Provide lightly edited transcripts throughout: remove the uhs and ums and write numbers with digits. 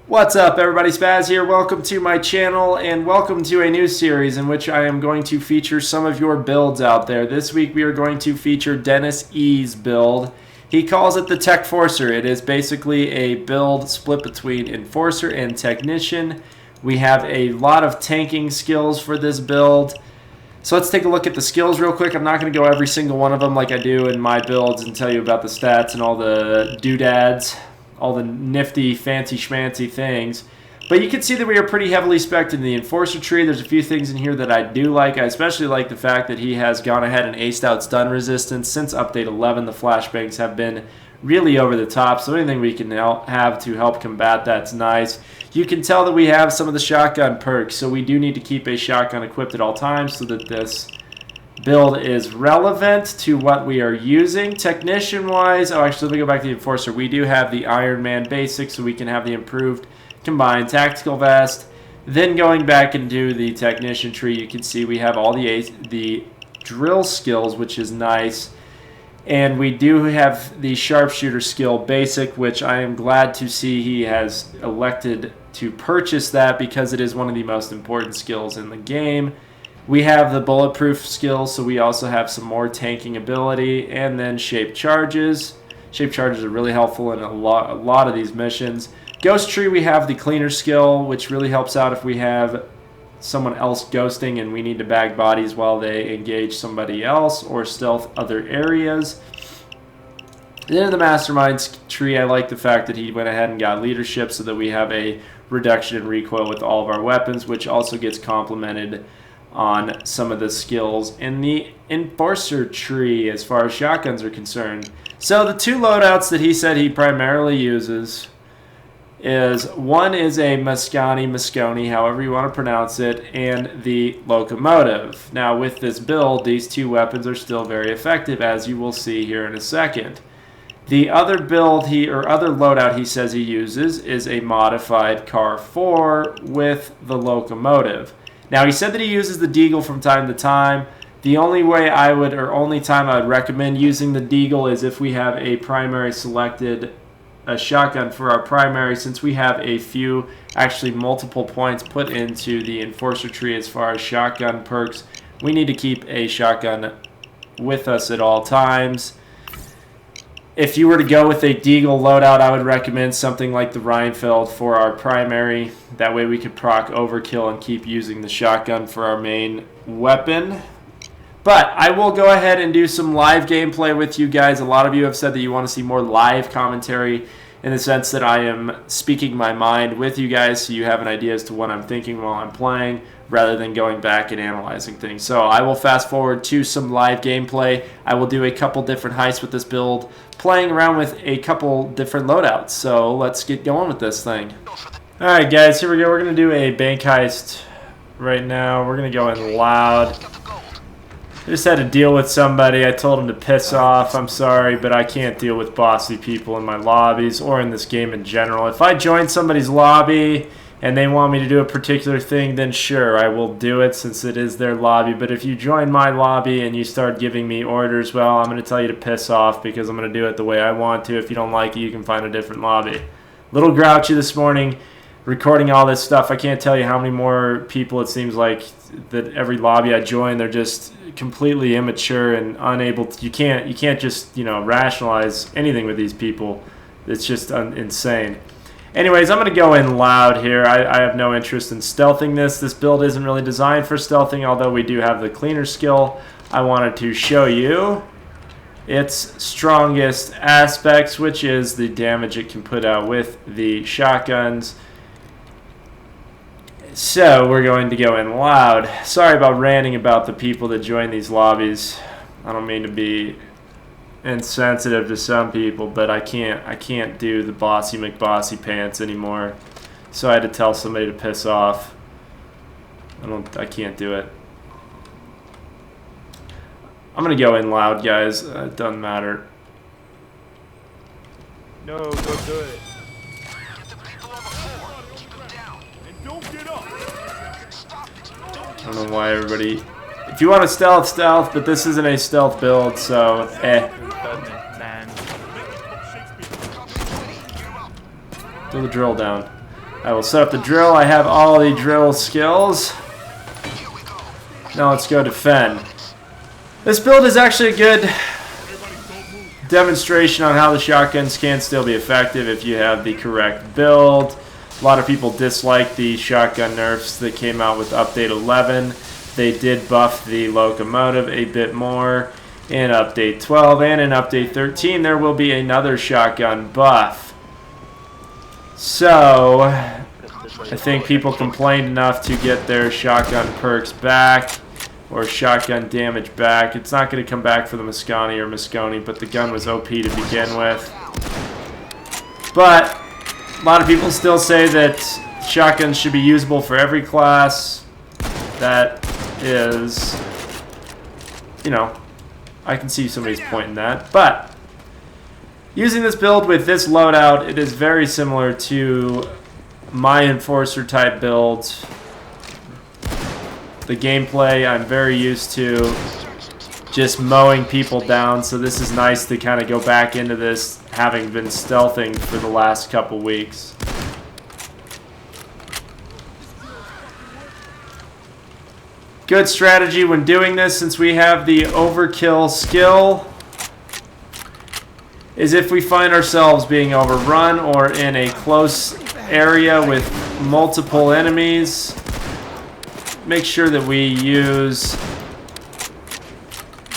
What's up, everybody? Spaz here. Welcome to my channel and welcome to a new series in which I am going to feature some of your builds out there. This week we are going to feature Dennis E's build. He calls it the techforcer. It is basically a build split between enforcer and technician. We have a lot of tanking skills for this build. So let's take a look at the skills real quick. I'm not going to go every single one of them like I do in my builds and tell you about the stats and all the doodads, all the nifty, fancy schmancy things. But you can see that we are pretty heavily spec'd in the enforcer tree. There's a few things in here that I do like. I especially like the fact that he has gone ahead and aced out stun resistance. Since update 11, the flashbangs have been really over the top, so anything we can have to help combat that's nice. You can tell that we have some of the shotgun perks, so we do need to keep a shotgun equipped at all times so that this build is relevant to what we are using. Technician wise, actually let me go back to the enforcer. We do have the Iron Man basic, so we can have the improved combined tactical vest. Then going back into the technician tree, you can see we have all the drill skills, which is nice. And we do have the sharpshooter skill basic, which I am glad to see he has elected to purchase that because it is one of the most important skills in the game. We have the bulletproof skills, so we also have some more tanking ability, and then shaped charges. Shaped charges are really helpful in a lot of these missions. Ghost tree, we have the cleaner skill, which really helps out if we have someone else ghosting and we need to bag bodies while they engage somebody else or stealth other areas. Then in the masterminds tree, I like the fact that he went ahead and got leadership so that we have a reduction in recoil with all of our weapons, which also gets complemented on some of the skills in the enforcer tree as far as shotguns are concerned. So the two loadouts that he said he primarily uses is one is a Mosconi, however you want to pronounce it, and the locomotive. Now with this build, these two weapons are still very effective, as you will see here in a second. The other build other loadout he says he uses is a modified Car 4 with the locomotive. Now he said that he uses the Deagle from time to time. The only way I would, or only time I would recommend using the Deagle is if we have a primary selected, a shotgun for our primary, since we have a few, actually multiple points put into the enforcer tree as far as shotgun perks. We need to keep a shotgun with us at all times. If you were to go with a Deagle loadout, I would recommend something like the Reinfeld for our primary. That way we could proc overkill and keep using the shotgun for our main weapon. But I will go ahead and do some live gameplay with you guys. A lot of you have said that you want to see more live commentary in the sense that I am speaking my mind with you guys so you have an idea as to what I'm thinking while I'm playing, rather than going back and analyzing things. So I will fast forward to some live gameplay. I will do a couple different heists with this build, playing around with a couple different loadouts. So let's get going with this thing. Alright guys, here we go. We're going to do a bank heist right now. We're going to go in loud. I just had to deal with somebody. I told him to piss off. I'm sorry, but I can't deal with bossy people in my lobbies or in this game in general. If I join somebody's lobby and they want me to do a particular thing, then sure, I will do it since it is their lobby. But if you join my lobby and you start giving me orders, well, I'm going to tell you to piss off because I'm going to do it the way I want to. If you don't like it, you can find a different lobby. Little grouchy this morning, recording all this stuff. I can't tell you how many more people it seems like that every lobby I join, they're just completely immature and unable to, you can't just, rationalize anything with these people. It's just insane. Anyways, I'm going to go in loud here. I have no interest in stealthing this. This build isn't really designed for stealthing, although we do have the cleaner skill. I wanted to show you its strongest aspects, which is the damage it can put out with the shotguns. So we're going to go in loud. Sorry about ranting about the people that join these lobbies. I don't mean to be insensitive to some people, but I can't do the bossy McBossy pants anymore. So I had to tell somebody to piss off. I can't do it. I'm gonna go in loud, guys. It doesn't matter. No, don't do it. I don't know why everybody... If you want to stealth, but this isn't a stealth build, so Throw the drill down. I will set up the drill. I have all the drill skills. Now let's go defend. This build is actually a good demonstration on how the shotguns can still be effective if you have the correct build. A lot of people dislike the shotgun nerfs that came out with Update 11. They did buff the locomotive a bit more in Update 12, and in Update 13 there will be another shotgun buff. So I think people complained enough to get their shotgun perks back, or shotgun damage back. It's not going to come back for the Mosconi or Mosconi, but the gun was OP to begin with. But a lot of people still say that shotguns should be usable for every class. That is, you know, I can see somebody's point in that. But using this build with this loadout, it is very similar to my enforcer type builds. The gameplay I'm very used to just mowing people down, so this is nice to kind of go back into this having been stealthing for the last couple weeks. Good strategy when doing this, since we have the overkill skill, is if we find ourselves being overrun or in a close area with multiple enemies, make sure that we use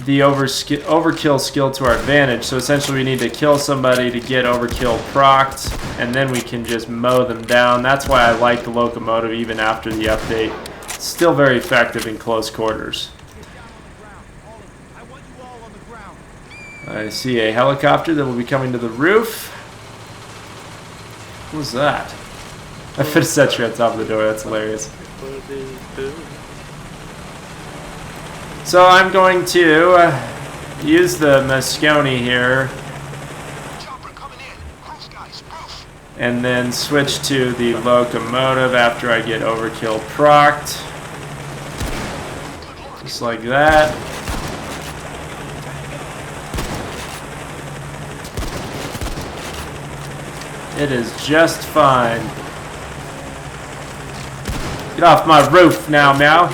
the overkill skill to our advantage. So essentially we need to kill somebody to get overkill procced, and then we can just mow them down. That's why I like the locomotive even after the update. It's still very effective in close quarters. I see a helicopter that will be coming to the roof. What was that? I put a sentry on top of the door. That's hilarious. So I'm going to use the Mosconi here and then switch to the locomotive after I get overkill procced. Just like that. It is just fine. Get off my roof now, meow.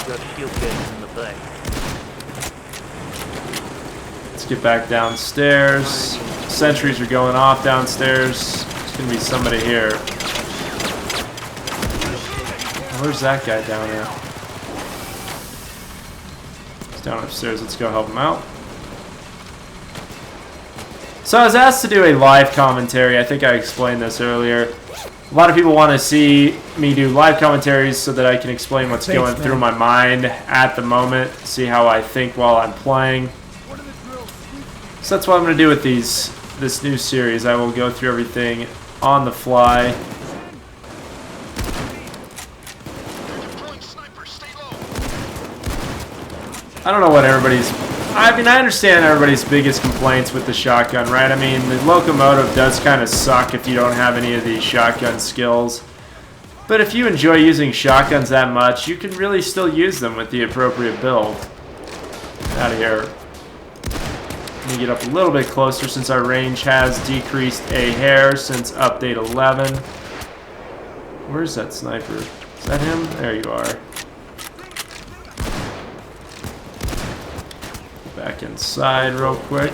Let's get back downstairs. Sentries are going off downstairs. There's gonna be somebody here. Where's that guy down there? He's down upstairs. Let's go help him out. So I was asked to do a live commentary. I think I explained this earlier. A lot of people want to see me do live commentaries so that I can explain what's going through my mind at the moment, see how I think while I'm playing. So that's what I'm going to do with this new series. I will go through everything on the fly. I don't know what everybody's... I mean, I understand everybody's biggest complaints with the shotgun, right? I mean, the locomotive does kind of suck if you don't have any of these shotgun skills. But if you enjoy using shotguns that much, you can really still use them with the appropriate build. Get out of here. Let me get up a little bit closer since our range has decreased a hair since Update 11. Where's that sniper? Is that him? There you are. Back inside real quick.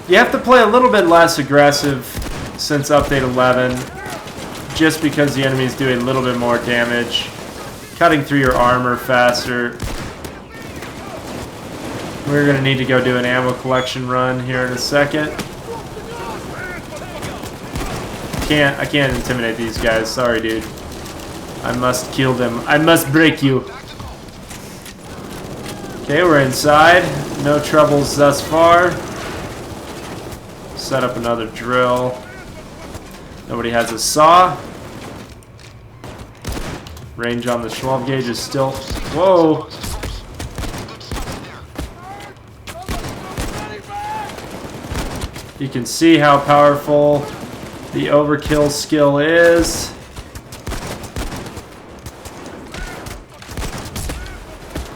You have to play a little bit less aggressive since Update 11, just because the enemies do a little bit more damage, cutting through your armor faster. We're going to need to go do an ammo collection run here in a second. I can't intimidate these guys. Sorry, dude. I must kill them. I must break you. Okay, we're inside. No troubles thus far. Set up another drill. Nobody has a saw. Range on the 12 gauge is still... Whoa! You can see how powerful the overkill skill is.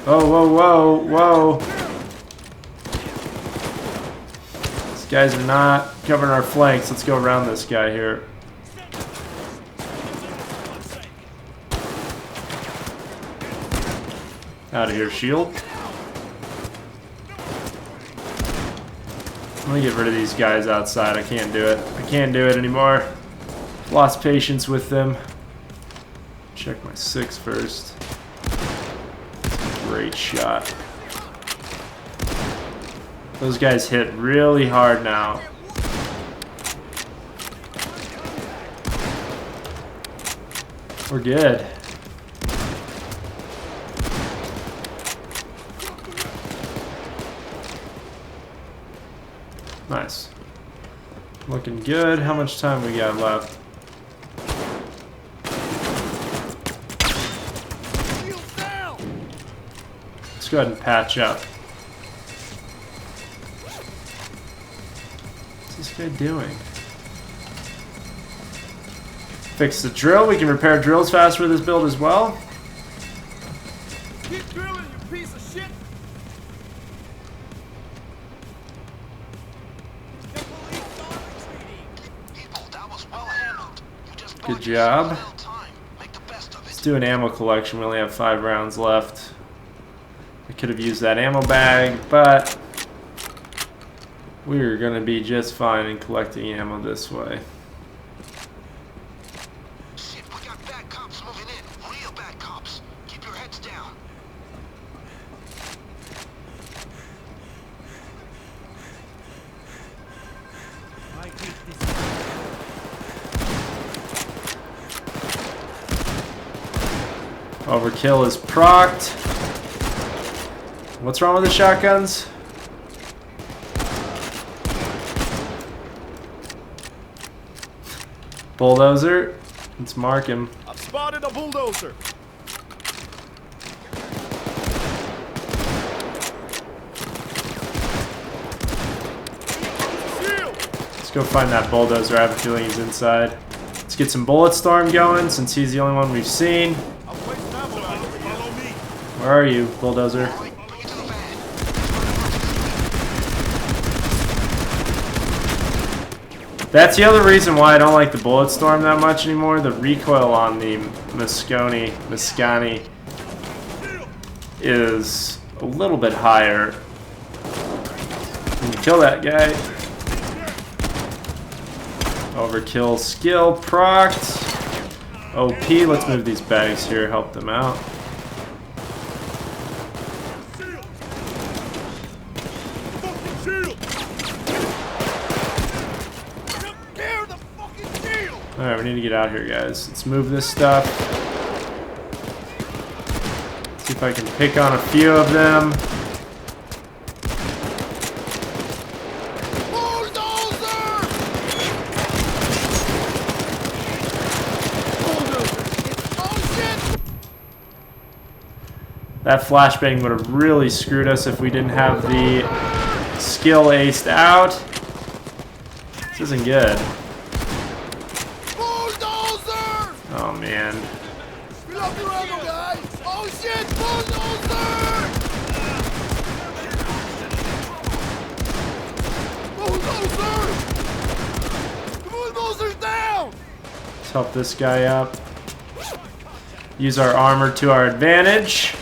Oh, whoa, whoa, whoa. Guys are not covering our flanks. Let's go around this guy here. Out of here, shield. Let me get rid of these guys outside. I can't do it. I can't do it anymore. Lost patience with them. Check my 6 first. Great shot. Those guys hit really hard now. We're good. Nice. Looking good. How much time we got left? Let's go ahead and patch up. What's this guy doing? Fix the drill. We can repair drills faster with this build as well. Keep drilling, you piece of shit! Good job. Let's do an ammo collection. We only have 5 rounds left. I could have used that ammo bag, but we're going to be just fine in collecting ammo this way. Shit, we got bad cops moving in. Real bad cops. Keep your heads down. I hate this. Overkill is procced. What's wrong with the shotguns? Bulldozer. Let's mark him. I've spotted a bulldozer. Let's go find that bulldozer. I have a feeling he's inside. Let's get some bullet storm going since he's the only one we've seen. Where are you, bulldozer? That's the other reason why I don't like the bullet storm that much anymore. The recoil on the Mosconi is a little bit higher. Kill that guy. Overkill skill procced. OP. Let's move these bags here. Help them out. Alright, we need to get out here, guys. Let's move this stuff. See if I can pick on a few of them. That flashbang would have really screwed us if we didn't have the skill aced out. This isn't good. Oh man. Oh shit, bulldozer! Bulldozer! The bulldozer's down! Let's help this guy up. Use our armor to our advantage.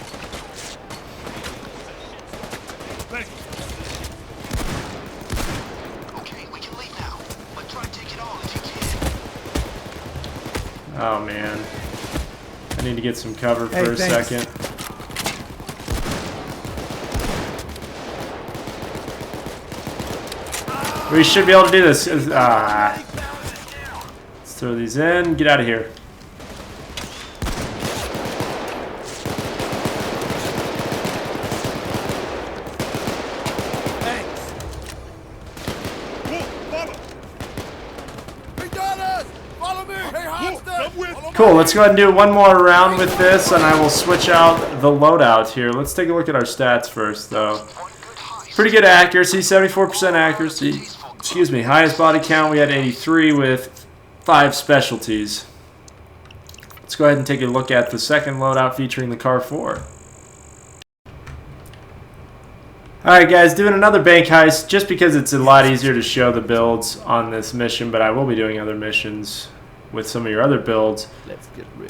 Oh man, I need to get some cover for a second. We should be able to do this. Let's throw these in. Get out of here. Cool, let's go ahead and do one more round with this, and I will switch out the loadout here. Let's take a look at our stats first, though. Pretty good accuracy, 74% accuracy. Excuse me, highest body count, we had 83 with 5 specialties. Let's go ahead and take a look at the second loadout featuring the Car 4. Alright guys, doing another bank heist just because it's a lot easier to show the builds on this mission, but I will be doing other missions with some of your other builds.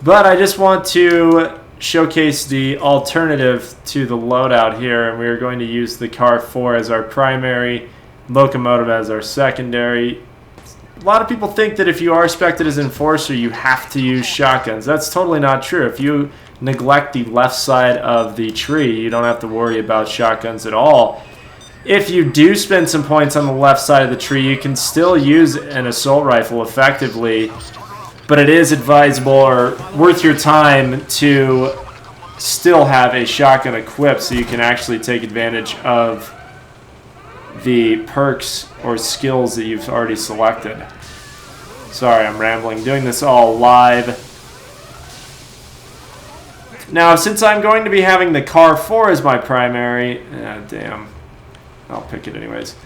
But I just want to showcase the alternative to the loadout here, and we are going to use the car 4 as our primary, locomotive as our secondary. A lot of people think that if you are spec'd as enforcer, you have to use shotguns. That's totally not true. If you neglect the left side of the tree, you don't have to worry about shotguns at all. If you do spend some points on the left side of the tree, you can still use an assault rifle effectively, but it is advisable or worth your time to still have a shotgun equipped so you can actually take advantage of the perks or skills that you've already selected. Sorry, I'm rambling. Doing this all live. Now, since I'm going to be having the car 4 as my primary, damn, I'll pick it anyways.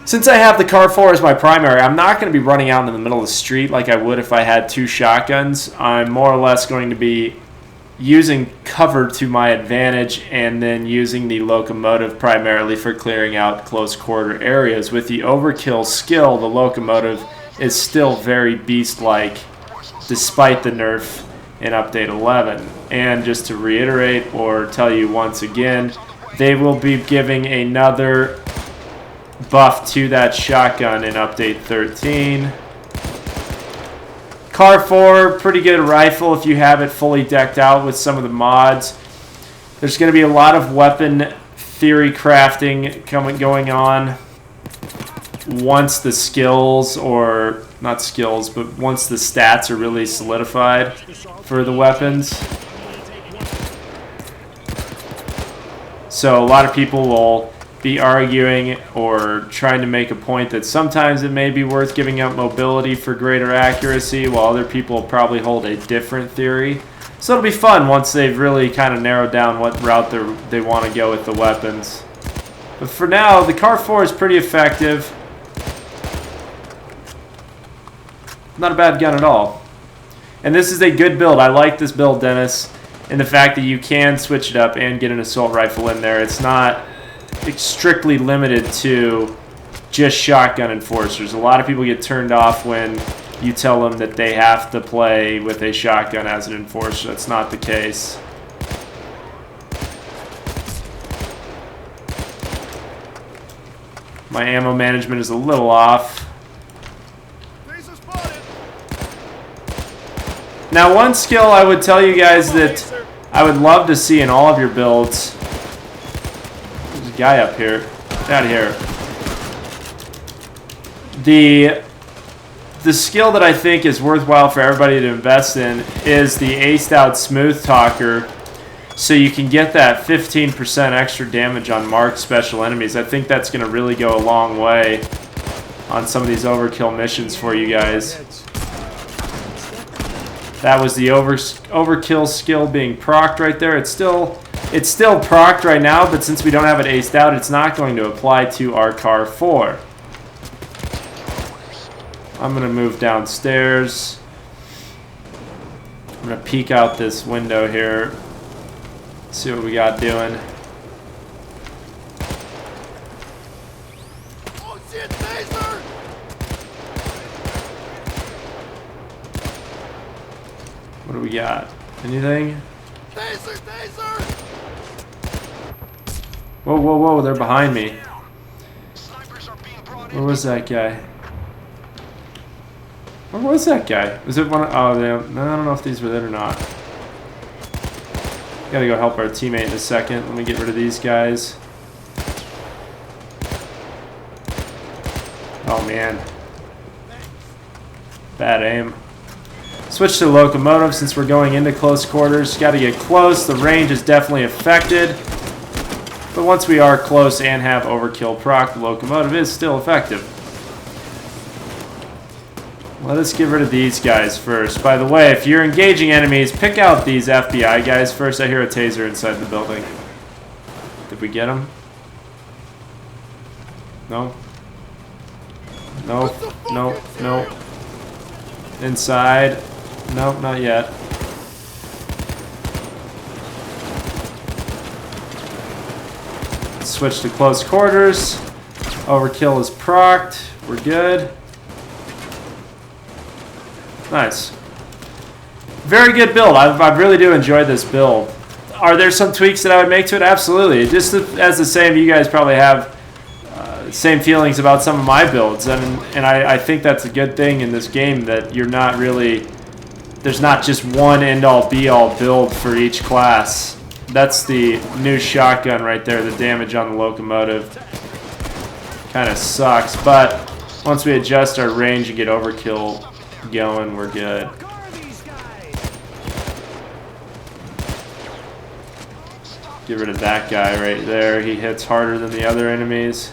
Since I have the car 4 as my primary, I'm not going to be running out in the middle of the street like I would if I had 2 shotguns. I'm more or less going to be using cover to my advantage and then using the locomotive primarily for clearing out close quarter areas. With the overkill skill, the locomotive is still very beast-like despite the nerf in update 11. And just to reiterate or tell you once again, they will be giving another buff to that shotgun in update 13. Car 4, pretty good rifle if you have it fully decked out with some of the mods. There's going to be a lot of weapon theory crafting going on once the skills, or not skills, but once the stats are really solidified for the weapons. So a lot of people will be arguing or trying to make a point that sometimes it may be worth giving up mobility for greater accuracy, while other people will probably hold a different theory. So it'll be fun once they've really kind of narrowed down what route they want to go with the weapons. But for now, the car 4 is pretty effective. Not a bad gun at all. And this is a good build. I like this build, Dennis, and the fact that you can switch it up and get an assault rifle in there. It's not strictly limited to just shotgun enforcers. A lot of people get turned off when you tell them that they have to play with a shotgun as an enforcer. That's not the case. My ammo management is a little off. Now, one skill I would tell you guys that I would love to see in all of your builds. There's a guy up here. Get out of here. The skill that I think is worthwhile for everybody to invest in is the aced out smooth talker, so you can get that 15% extra damage on marked special enemies. I think that's going to really go a long way on some of these overkill missions for you guys. That was the overkill skill being procced right there. It's still procced right now, but since we don't have it aced out, it's not going to apply to our car 4. I'm going to move downstairs. I'm going to peek out this window here. See what we got doing. Oh shit, taser! What do we got? Anything? Taser, taser! Whoa, whoa, whoa, they're behind me. Snipers are being brought in. Where was that guy? Where was that guy? Was it one of, oh, no, I don't know if these were it or not. Gotta go help our teammate in a second. Let me get rid of these guys. Oh, man. Bad aim. Switch to locomotive since we're going into close quarters. Got to get close. The range is definitely affected. But once we are close and have overkill proc, the locomotive is still effective. Let us get rid of these guys first. By the way, if you're engaging enemies, pick out these FBI guys first. I hear a taser inside the building. Did we get him? No? No, no, no. Inside. Nope, not yet. switch to close quarters. Overkill is procced. We're good. Nice. Very good build. I really do enjoy this build. Are there some tweaks that I would make to it? Absolutely. Just as the same, you guys probably have same feelings about some of my builds, and I think that's a good thing in this game, that you're not really, there's not just one end-all be-all build for each class. That's the new shotgun right there. The damage on the locomotive kind of sucks, but once we adjust our range and get overkill going, we're good. Get rid of that guy right there. He hits harder than the other enemies.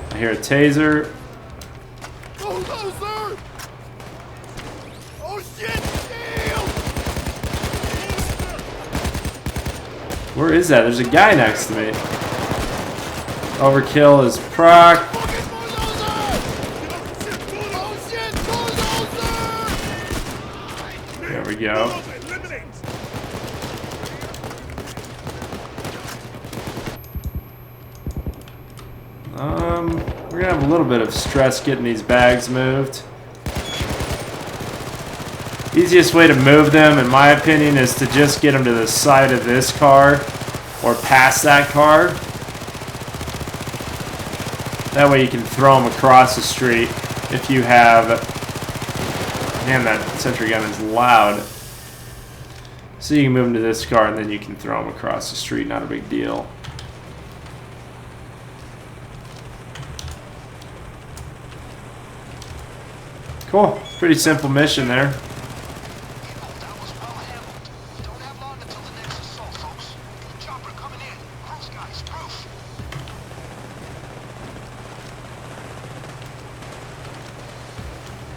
I hear a taser. Oh no, sir! Oh shit! Shield! Where is that? There's a guy next to me. Overkill is proc. Fucking bulldozer! Oh shit, bulldozer! There we go. We're gonna have a little bit of stress getting these bags moved. Easiest way to move them, in my opinion, is to just get them to the side of this car or past that car. That way you can throw them across the street if you have... Man, that sentry gun is loud. So you can move them to this car and then you can throw them across the street, not a big deal. Cool. Pretty simple mission there. That was well handled. Don't have long until the next assault, folks. Chopper coming in. Proof, guys, proof.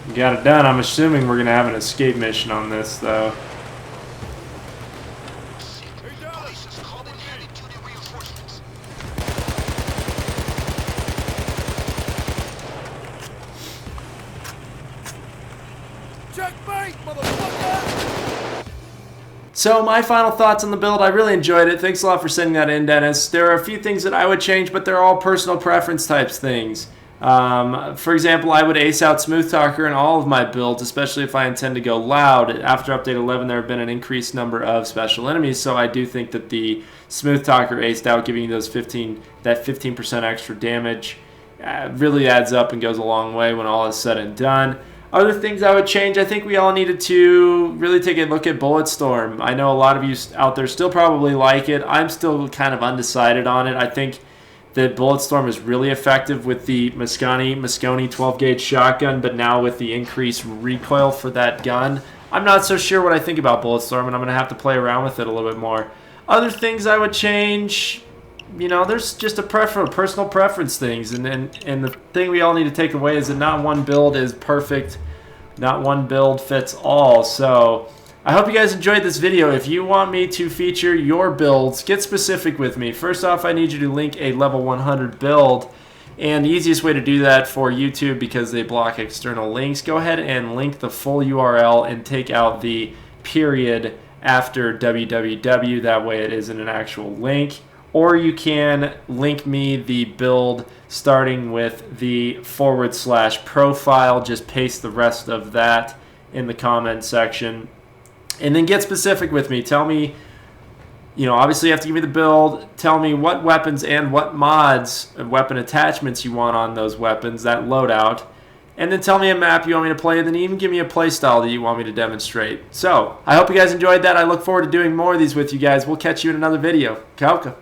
We got it done. I'm assuming we're going to have an escape mission on this, though. Police has called in heavy-duty reinforcements. Checkmate, motherfucker! So my final thoughts on the build, I really enjoyed it. Thanks a lot for sending that in, Dennis. There are a few things that I would change, but they're all personal preference types things. For example, I would ace out Smooth Talker in all of my builds, especially if I intend to go loud. After Update 11, there have been an increased number of special enemies, so I do think that the Smooth Talker aced out, giving you those 15% extra damage, really adds up and goes a long way when all is said and done. Other things I would change, I think we all needed to really take a look at Bulletstorm. I know a lot of you out there still probably like it. I'm still kind of undecided on it. I think that Bulletstorm is really effective with the Mosconi 12-gauge shotgun, but now with the increased recoil for that gun, I'm not so sure what I think about Bulletstorm, and I'm going to have to play around with it a little bit more. Other things I would change, you know, there's just a personal preference things, and the thing we all need to take away is that not one build is perfect, not one build fits all. So I hope you guys enjoyed this video. If you want me to feature your builds, get specific with me. First off, I need you to link a level 100 build, and the easiest way to do that for YouTube, because they block external links, go ahead and link the full URL and take out the period after www. That way it isn't an actual link. Or you can link me the build starting with the /profile. Just paste the rest of that in the comment section. And then get specific with me. Tell me, you know, obviously you have to give me the build. Tell me what weapons and what mods and weapon attachments you want on those weapons, that loadout. And then tell me a map you want me to play, and then even give me a playstyle that you want me to demonstrate. So, I hope you guys enjoyed that. I look forward to doing more of these with you guys. We'll catch you in another video. Kauka.